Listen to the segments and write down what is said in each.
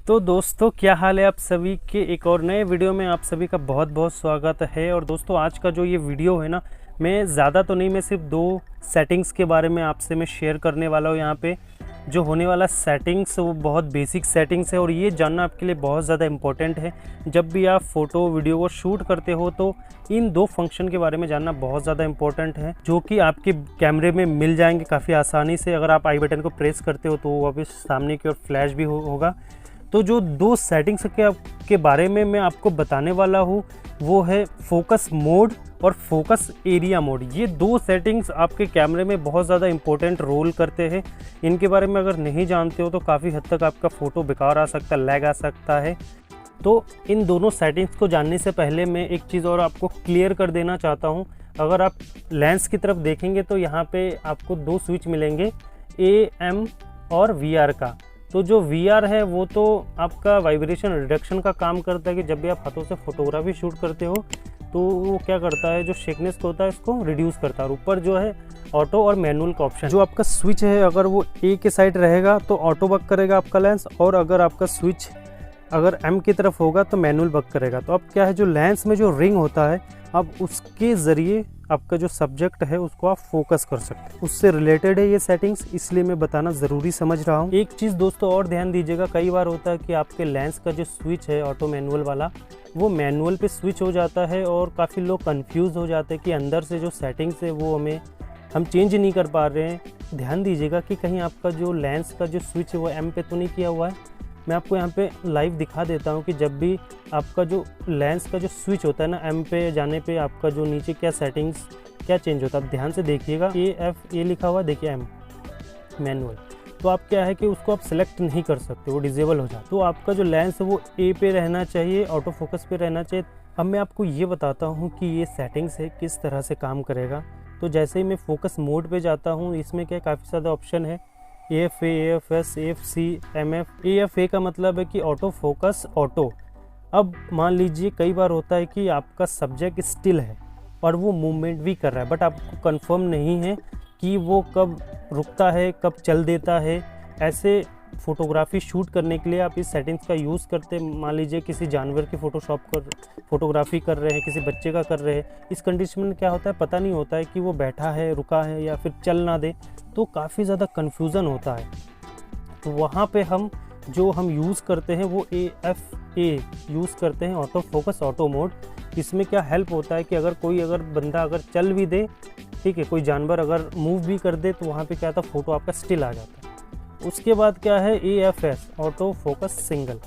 तो दोस्तों क्या हाल है आप सभी के एक और नए वीडियो में आप सभी का बहुत बहुत स्वागत है। और दोस्तों आज का जो ये वीडियो है ना, मैं ज़्यादा तो नहीं, मैं सिर्फ दो सेटिंग्स के बारे में आपसे मैं शेयर करने वाला हूँ। यहाँ पे जो होने वाला सेटिंग्स वो बहुत बेसिक सेटिंग्स है और ये जानना आपके लिए बहुत ज़्यादा इम्पोर्टेंट है। जब भी आप फ़ोटो वीडियो को शूट करते हो तो इन दो फंक्शन के बारे में जानना बहुत ज़्यादा इम्पोर्टेंट है, जो कि आपके कैमरे में मिल जाएंगे काफ़ी आसानी से। अगर आप आई बटन को प्रेस करते हो तो वो वापस सामने की ओर फ्लैश भी होगा। तो जो दो सेटिंग्स के बारे में मैं आपको बताने वाला हूँ वो है फोकस मोड और फोकस एरिया मोड। ये दो सेटिंग्स आपके कैमरे में बहुत ज़्यादा इंपॉर्टेंट रोल करते हैं। इनके बारे में अगर नहीं जानते हो तो काफ़ी हद तक आपका फ़ोटो बेकार आ सकता है, लैग आ सकता है। तो इन दोनों सेटिंग्स को जानने से पहले मैं एक चीज़ और आपको क्लियर कर देना चाहता हूँ। अगर आप लेंस की तरफ देखेंगे तो यहाँ पे आपको दो स्विच मिलेंगे, AM और VR का। तो जो VR है वो तो आपका वाइब्रेशन रिडक्शन का काम करता है कि जब भी आप हाथों से फोटोग्राफी शूट करते हो तो वो क्या करता है, जो शेकनेस होता है इसको रिड्यूस करता है। और ऊपर जो है ऑटो और मैनुअल का ऑप्शन, जो आपका स्विच है अगर वो A के साइड रहेगा तो ऑटो वर्क करेगा आपका लेंस, और अगर आपका स्विच अगर M की तरफ होगा तो मैनुअल वर्क करेगा। तो अब क्या है, जो लेंस में जो रिंग होता है अब उसके ज़रिए आपका जो सब्जेक्ट है उसको आप फोकस कर सकते हैं। उससे रिलेटेड है ये सेटिंग्स, इसलिए मैं बताना ज़रूरी समझ रहा हूँ। एक चीज़ दोस्तों और ध्यान दीजिएगा, कई बार होता है कि आपके लेंस का जो स्विच है ऑटो मैनुअल वाला वो मैनुअल पे स्विच हो जाता है और काफ़ी लोग कंफ्यूज हो जाते हैं कि अंदर से जो सेटिंग्स है वो हम चेंज नहीं कर पा रहे हैं। ध्यान दीजिएगा कि कहीं आपका जो लेंस का जो स्विच है वो M पे तो नहीं किया हुआ है। मैं आपको यहाँ पे लाइव दिखा देता हूँ कि जब भी आपका जो लेंस का जो स्विच होता है ना, M पे जाने पे आपका जो नीचे क्या सेटिंग्स क्या चेंज होता है, आप ध्यान से देखिएगा। AFA लिखा हुआ है, देखिए M मैनुअल। तो आप क्या है कि उसको आप सेलेक्ट नहीं कर सकते, वो डिजेबल हो जाता। तो आपका जो लेंस है वो A पे रहना चाहिए, ऑटो फोकस पे रहना चाहिए। अब मैं आपको ये बताता हूँ कि ये सेटिंग्स है किस तरह से काम करेगा। तो जैसे ही मैं फोकस मोड पे जाता हूँ, इसमें क्या काफ़ी ज़्यादा ऑप्शन है, AFA, AFS, AFC, MF। AFA का मतलब है कि ऑटो फोकस ऑटो। अब मान लीजिए कई बार होता है कि आपका सब्जेक्ट स्टिल है और वो मूवमेंट भी कर रहा है, बट आपको कंफर्म नहीं है कि वो कब रुकता है कब चल देता है। ऐसे फ़ोटोग्राफी शूट करने के लिए आप इस सेटिंग्स का यूज़ करते हैं। मान लीजिए किसी जानवर की फोटोग्राफी कर रहे हैं, किसी बच्चे का कर रहे हैं, इस कंडीशन में क्या होता है, पता नहीं होता है कि वो बैठा है, रुका है या फिर चल ना दे, तो काफ़ी ज़्यादा कन्फ्यूज़न होता है। तो वहाँ पे हम यूज़ करते हैं वो AFA यूज़ करते हैं, ऑटो फोकस ऑटो मोड। इसमें क्या हेल्प होता है कि अगर बंदा अगर चल भी दे, ठीक है, कोई जानवर अगर मूव भी कर दे तो वहाँ पे क्या था, फ़ोटो आपका स्टिल आ जाता है। उसके बाद क्या है AFS, ऑटो फोकस सिंगल।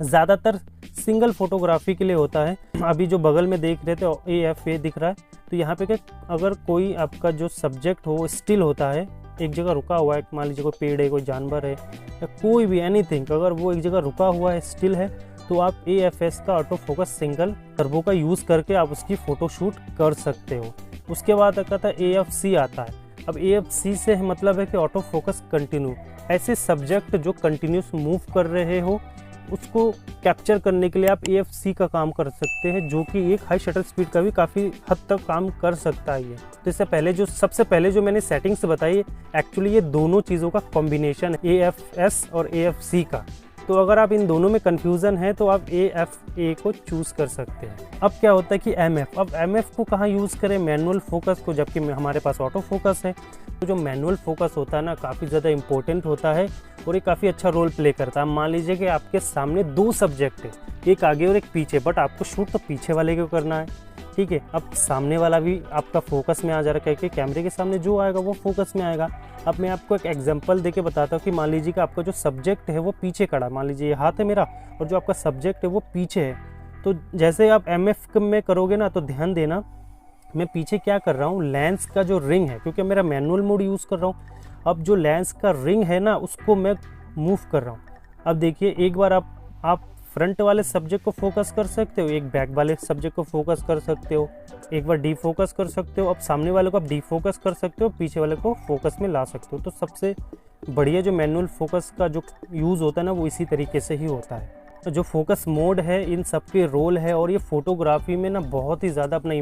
ज़्यादातर सिंगल फोटोग्राफी के लिए होता है। अभी जो बगल में देख रहे थे AFA दिख रहा है, तो यहाँ पे क्या, अगर कोई आपका जो सब्जेक्ट हो स्टिल होता है, एक जगह रुका हुआ है, मान लीजिए कोई पेड़ है, कोई जानवर है या कोई भी एनीथिंग, अगर वो एक जगह रुका हुआ है, स्टिल है, तो आप AFS का ऑटो फोकस सिंगल टर्बो का यूज़ करके आप उसकी फ़ोटो शूट कर सकते हो। उसके बाद आता है AFC आता है। अब AFC से मतलब है कि ऑटो फोकस कंटिन्यू। ऐसे सब्जेक्ट जो कंटिन्यूस मूव कर रहे हो उसको कैप्चर करने के लिए आप AFC का काम कर सकते हैं, जो कि एक हाई शटर स्पीड का भी काफ़ी हद तक काम कर सकता है ये। तो इससे पहले सबसे पहले जो मैंने सेटिंग्स बताई, एक्चुअली ये दोनों चीज़ों का कॉम्बिनेशन है, AFS और AFC का। तो अगर आप इन दोनों में कन्फ्यूज़न है तो आप AFA को चूज़ कर सकते हैं। अब क्या होता है कि MF, अब MF को कहाँ यूज़ करें, मैनुअल फोकस को, जबकि हमारे पास ऑटो फोकस है। तो जो मैनुअल फोकस होता है ना, काफ़ी ज़्यादा इंपॉर्टेंट होता है और ये काफ़ी अच्छा रोल प्ले करता है। मान लीजिए कि आपके सामने दो सब्जेक्ट है, एक आगे और एक पीछे, बट आपको शूट तो पीछे वाले को करना है, ठीक है। अब सामने वाला भी आपका फोकस में आ जा रहा है कि कैमरे के सामने जो आएगा वो फोकस में आएगा। अब मैं आपको एक एग्जांपल देके बताता हूँ कि मान लीजिए कि आपका जो सब्जेक्ट है वो पीछे खड़ा, मान लीजिए ये हाथ है मेरा और जो आपका सब्जेक्ट है वो पीछे है। तो जैसे आप MF में करोगे ना, तो ध्यान देना, मैं पीछे क्या कर रहा हूँ, लेंस का जो रिंग है, क्योंकि मेरा मैनुअल मोड यूज़ कर रहा हूँ, अब जो लेंस का रिंग है ना उसको मैं मूव कर रहा हूँ। अब देखिए, एक बार आप फ्रंट वाले सब्जेक्ट को फोकस कर सकते हो, एक बैक वाले सब्जेक्ट को फोकस कर सकते हो, एक बार डी फोकस कर सकते हो। अब सामने वाले को आप डी फोकस कर सकते हो, पीछे वाले को फोकस में ला सकते हो। तो सबसे बढ़िया जो मैनुअल फोकस का जो यूज़ होता है ना, वो इसी तरीके से ही होता है। तो जो फोकस मोड है, इन सब के रोल है और ये फोटोग्राफी में ना बहुत ही ज़्यादा अपना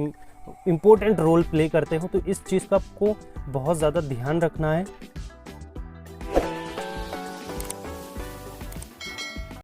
इम्पोर्टेंट रोल प्ले करते हो। तो इस चीज़ का आपको बहुत ज़्यादा ध्यान रखना है।